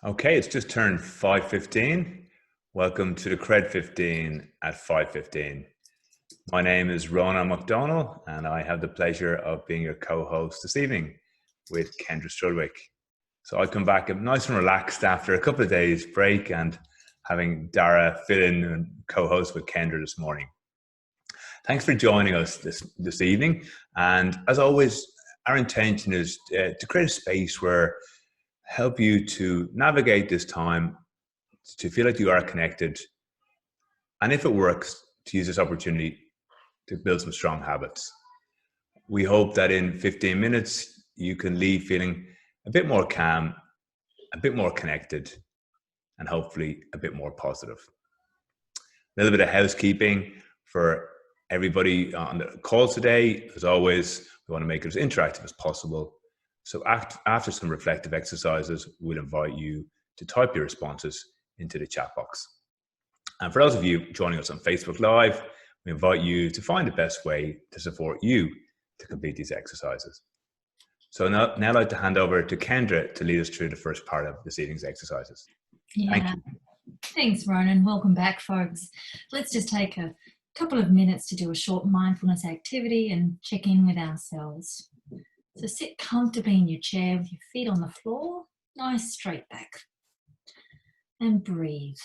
Okay, it's just turned 5:15. Welcome to the Cred.15 at 5:15. My name is Ronan McDonald, and I have the pleasure of being your co-host this evening with Kendra Strudwick. So I come back nice and relaxed after a couple of days break and having Dara fill in and co-host with Kendra this morning. Thanks for joining us this evening. And as always, our intention is to create a space where help you to navigate this time, to feel like you are connected, and if it works, to use this opportunity to build some strong habits. We hope that in 15 minutes, you can leave feeling a bit more calm, a bit more connected, and hopefully a bit more positive. A little bit of housekeeping for everybody on the call today. As always, we want to make it as interactive as possible. So after some reflective exercises, we'll invite you to type your responses into the chat box. And for those of you joining us on Facebook Live, we invite you to find the best way to support you to complete these exercises. So now I'd like to hand over to Kendra to lead us through the first part of this evening's exercises. Thank you. Thanks, Ronan. Welcome back, folks. Let's just take a couple of minutes to do a short mindfulness activity and check in with ourselves. So sit comfortably in your chair with your feet on the floor, nice straight back, and breathe.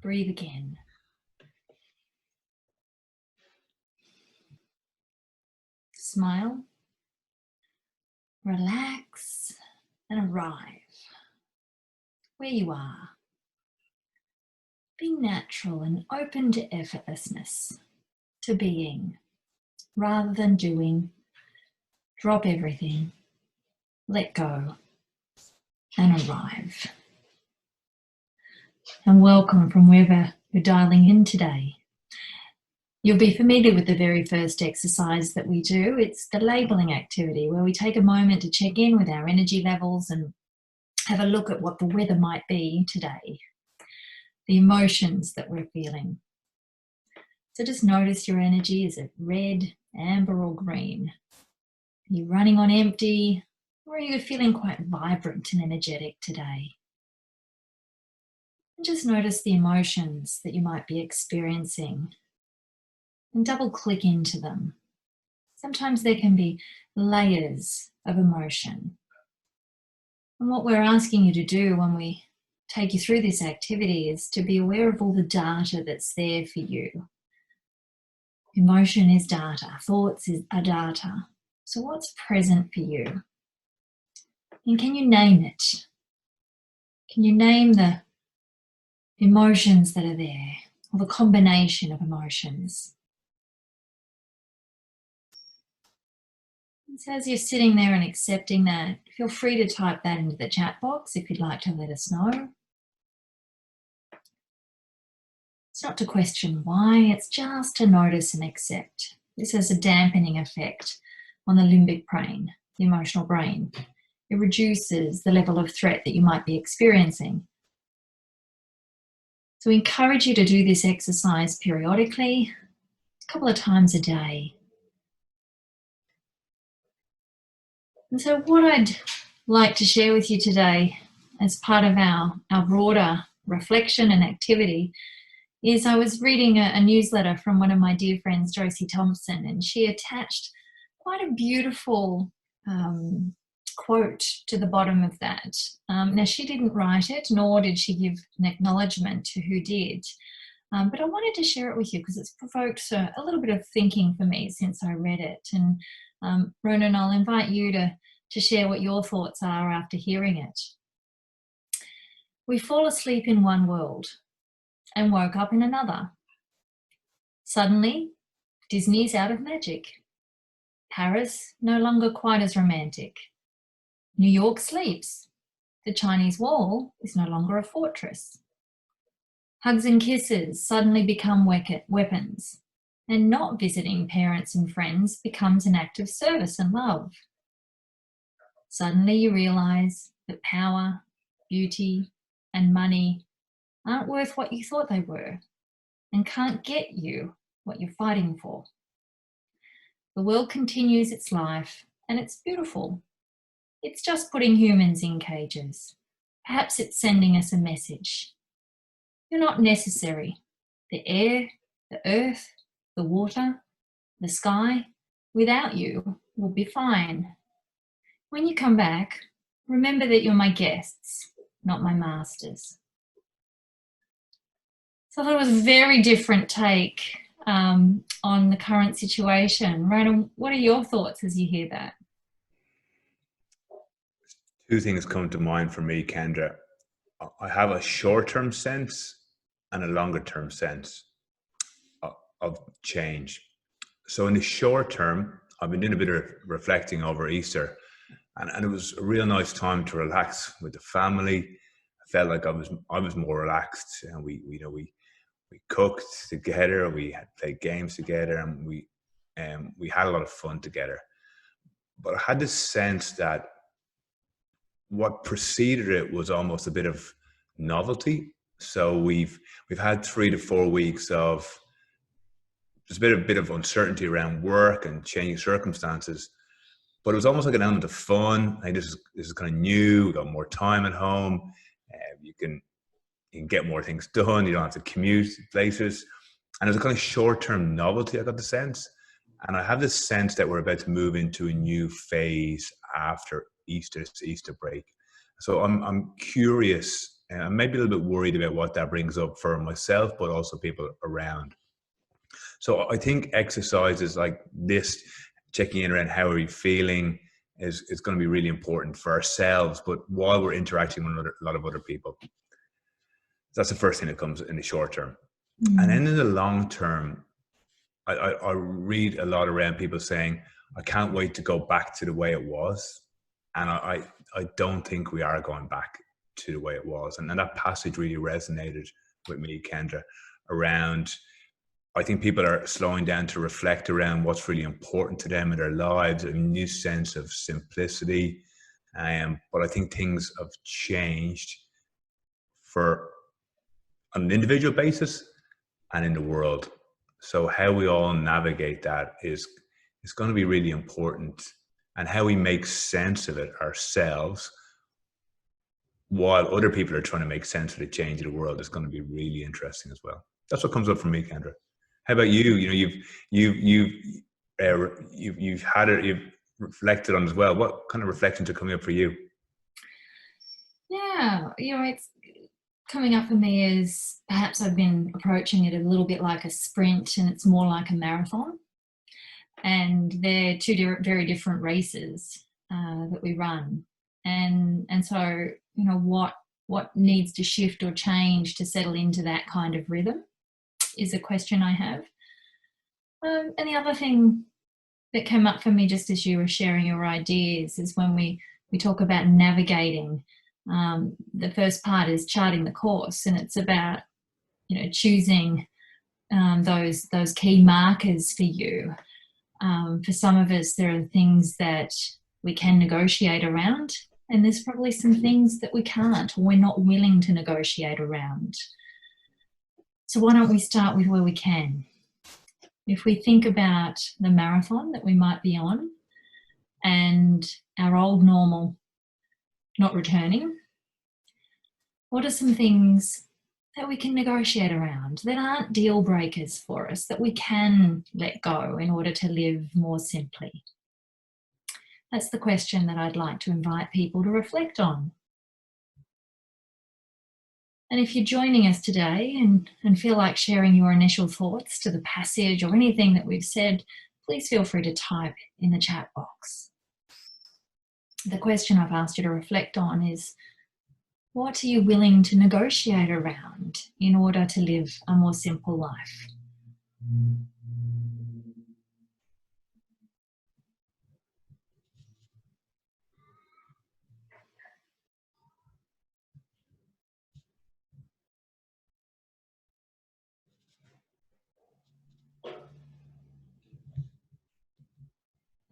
Breathe again. Smile, relax, and arrive where you are. Be natural and open to effortlessness, to being, rather than doing. Drop everything, let go, and arrive. And welcome from wherever you're dialing in today. You'll be familiar with the very first exercise that we do. It's the labeling activity, where we take a moment to check in with our energy levels and have a look at what the weather might be today, the emotions that we're feeling. So just notice your energy. Is it red, amber, or green? Are you running on empty, or are you feeling quite vibrant and energetic today? And just notice the emotions that you might be experiencing and double click into them. Sometimes there can be layers of emotion. And what we're asking you to do when we take you through this activity is to be aware of all the data that's there for you. Emotion is data, thoughts are data. So what's present for you? And can you name it? Can you name the emotions that are there, or the combination of emotions? And so as you're sitting there and accepting that, feel free to type that into the chat box if you'd like to let us know. It's not to question why, it's just to notice and accept. This has a dampening effect on the limbic brain, the emotional brain. It reduces the level of threat that you might be experiencing. So we encourage you to do this exercise periodically, a couple of times a day. And so what I'd like to share with you today as part of our broader reflection and activity is I was reading a newsletter from one of my dear friends, Josie Thompson, and she attached quite a beautiful quote to the bottom of that. Now, she didn't write it, nor did she give an acknowledgement to who did. But I wanted to share it with you because it's provoked a little bit of thinking for me since I read it. And Ronan, I'll invite you to share what your thoughts are after hearing it. We fall asleep in one world and woke up in another. Suddenly, Disney's out of magic. Paris no longer quite as romantic. New York sleeps. The Chinese wall is no longer a fortress. Hugs and kisses suddenly become weapons, and not visiting parents and friends becomes an act of service and love. Suddenly you realise that power, beauty, and money aren't worth what you thought they were and can't get you what you're fighting for. The world continues its life, and it's beautiful. It's just putting humans in cages. Perhaps it's sending us a message. You're not necessary. The air, the earth, the water, the sky, without you, will be fine. When you come back, remember that you're my guests, not my masters. So I thought it was a very different take on the current situation. Rona, what are your thoughts as you hear that? Two things come to mind for me, Kendra. I have a short-term sense and a longer-term sense of change. So in the short term, I've been doing a bit of reflecting over Easter, and it was a real nice time to relax with the family. I felt like I was more relaxed, and we cooked together, we had played games together, and we had a lot of fun together. But I had this sense that what preceded it was almost a bit of novelty. So we've had 3 to 4 weeks of there's a bit of uncertainty around work and changing circumstances, but it was almost like an element of fun. Like this is kind of new. We got more time at home. You can get more things done. You don't have to commute places, and there's a kind of short-term novelty. I got the sense, and I have this sense that we're about to move into a new phase after Easter break. So I'm curious, and I'm maybe a little bit worried about what that brings up for myself, but also people around. So I think exercises like this, checking in around how are you feeling, is going to be really important for ourselves, but while we're interacting with a lot of other people. That's the first thing that comes in the short term. And then in the long term, I read a lot around people saying, I can't wait to go back to the way it was. And I don't think we are going back to the way it was. And that passage really resonated with me, Kendra, around, I think people are slowing down to reflect around what's really important to them in their lives, a new sense of simplicity. But I think things have changed for on an individual basis and in the world. So how we all navigate that is going to be really important, and how we make sense of it ourselves while other people are trying to make sense of the change of the world is going to be really interesting as well. That's what comes up for me, Kendra. How about you? You know, you've had it, you've reflected on as well. What kind of reflections are coming up for you? Yeah, you know, it's coming up for me is perhaps I've been approaching it a little bit like a sprint, and it's more like a marathon. And they're two very different races that we run. And so, you know, what needs to shift or change to settle into that kind of rhythm is a question I have. And the other thing that came up for me just as you were sharing your ideas is when we talk about navigating. The first part is charting the course, and it's about, you know, choosing those key markers for you. For some of us, there are things that we can negotiate around, and there's probably some things that we can't, or we're not willing to negotiate around. So why don't we start with where we can? If we think about the marathon that we might be on and our old normal not returning, what are some things that we can negotiate around that aren't deal breakers for us, that we can let go in order to live more simply? That's the question that I'd like to invite people to reflect on. And if you're joining us today and feel like sharing your initial thoughts to the passage or anything that we've said, please feel free to type in the chat box. The question I've asked you to reflect on is, what are you willing to negotiate around in order to live a more simple life?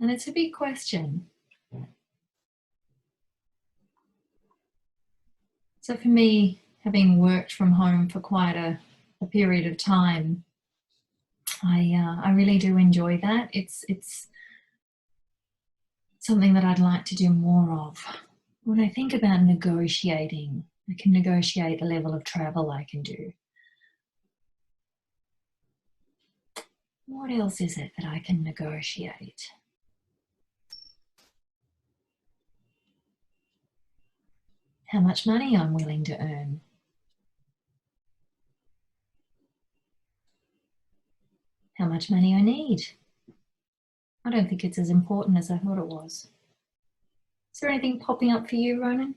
And it's a big question. So for me, having worked from home for quite a period of time, I really do enjoy that. It's something that I'd like to do more of. When I think about negotiating, I can negotiate the level of travel I can do. What else is it that I can negotiate? How much money I'm willing to earn. How much money I need. I don't think it's as important as I thought it was. Is there anything popping up for you, Ronan?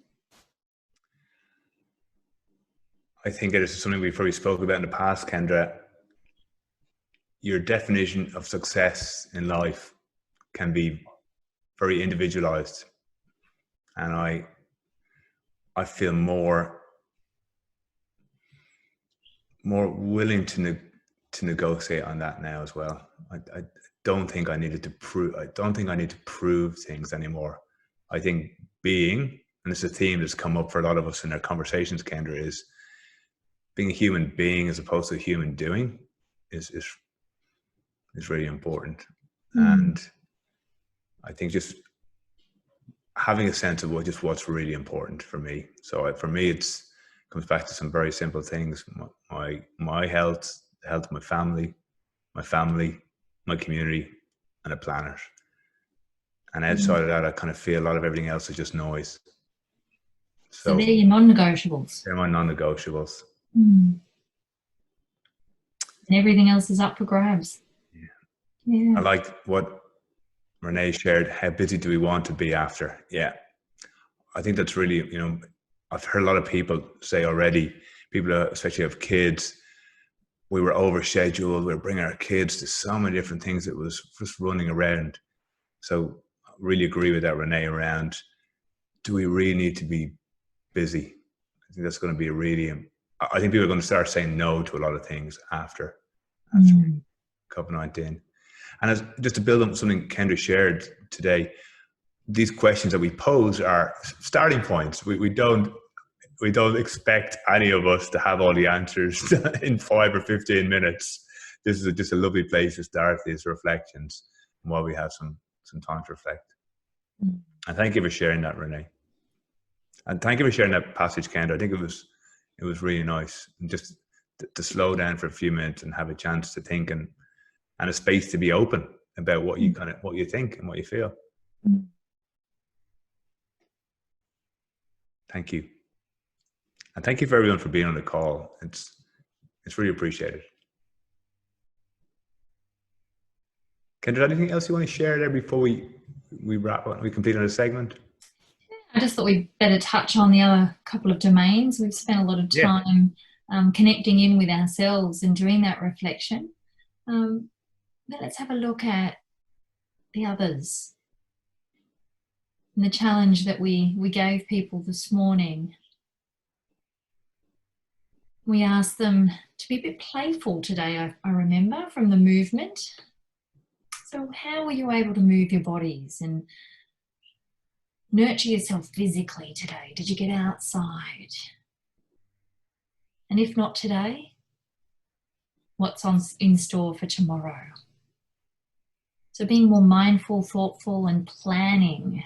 I think it is something we've probably spoken about in the past, Kendra. Your definition of success in life can be very individualized. And I feel more willing to negotiate on that now as well. I don't think I need to prove things anymore. I think being, and it's a theme that's come up for a lot of us in our conversations, Kendra, is being a human being as opposed to a human doing is really important. And I think just having a sense of what's really important for me. So for me, it comes back to some very simple things: my health, the health of my family, my community, and a planet. And outside of that, I kind of feel a lot of everything else is just noise. So they're your non-negotiables. They're my non-negotiables. And everything else is up for grabs. Yeah. I like what Renee shared. How busy do we want to be after? Yeah. I think that's really, I've heard a lot of people say already, people especially have kids, we were overscheduled, we were bringing our kids to so many different things that was just running around. So I really agree with that, Renee, around, do we really need to be busy? I think that's going to be I think people are going to start saying no to a lot of things after COVID-19. And just to build on something Kendra shared today, these questions that we pose are starting points. We don't expect any of us to have all the answers in 5 or 15 minutes. This is just a lovely place to start these reflections while we have some time to reflect. And thank you for sharing that, Renee. And thank you for sharing that passage, Kendra. I think it was really nice, and just to slow down for a few minutes and have a chance to think and a space to be open about what you think and what you feel. Thank you. And thank you for everyone for being on the call. It's really appreciated. Kendra, anything else you want to share there before we wrap up, we complete on a segment? I just thought we'd better touch on the other couple of domains. We've spent a lot of time connecting in with ourselves and doing that reflection. But let's have a look at the others and the challenge that we gave people this morning. We asked them to be a bit playful today, I remember, from the movement. So how were you able to move your bodies and nurture yourself physically today? Did you get outside? And if not today, what's in store for tomorrow? So being more mindful, thoughtful, and planning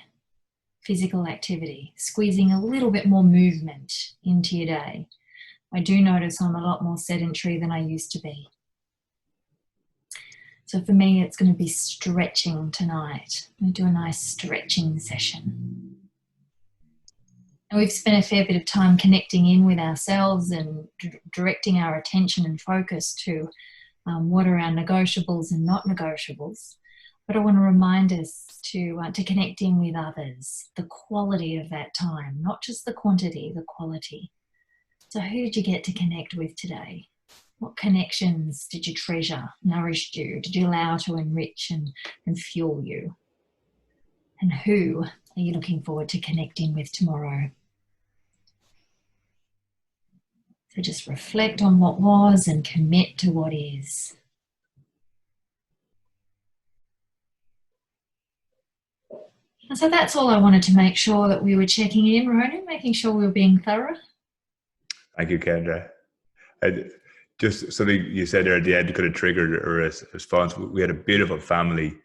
physical activity, squeezing a little bit more movement into your day. I do notice I'm a lot more sedentary than I used to be. So for me, it's going to be stretching tonight. I'm going to do a nice stretching session. And we've spent a fair bit of time connecting in with ourselves and directing our attention and focus to what are our negotiables and not negotiables. But I want to remind us to connect in with others, the quality of that time, not just the quantity, the quality. So who did you get to connect with today? What connections did you treasure, nourished you? Did you allow to enrich and fuel you? And who are you looking forward to connecting with tomorrow? So just reflect on what was and commit to what is. And so that's all I wanted to make sure that we were checking in, Ronan, making sure we were being thorough. Thank you, Kendra. Just something you said there at the end could have triggered a response. We had a beautiful family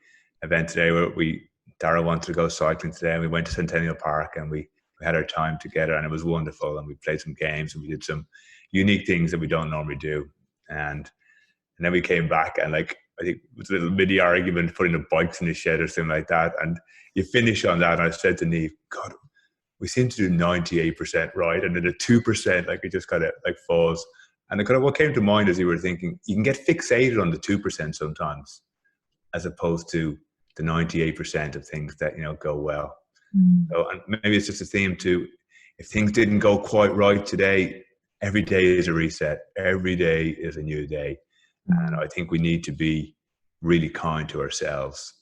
event today where we Dara wanted to go cycling today, and we went to Centennial Park, and we had our time together, and it was wonderful. And we played some games, and we did some unique things that we don't normally do. And then we came back, and like, I think it was a little mini argument putting the bikes in the shed or something like that. And you finish on that, and I said to Neve, God, we seem to do 98% right, and then the 2%, like, it just kind of like falls. And kind of what came to mind as you were thinking, you can get fixated on the 2% sometimes, as opposed to the 98% of things that, you know, go well. So, and maybe it's just a theme to, if things didn't go quite right today, every day is a reset. Every day is a new day. And I think we need to be really kind to ourselves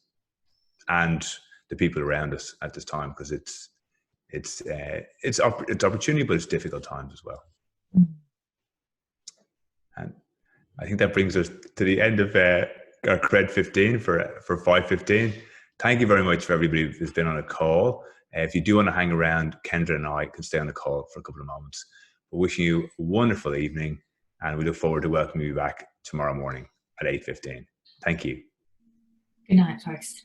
and the people around us at this time, because it's opportunity, but it's difficult times as well. And I think that brings us to the end of our Cred.15 for 5:15. Thank you very much for everybody who's been on a call. If you do want to hang around, Kendra and I can stay on the call for a couple of moments. We're wishing you a wonderful evening, and we look forward to welcoming you back tomorrow morning at 8:15. Thank you. Good night, folks.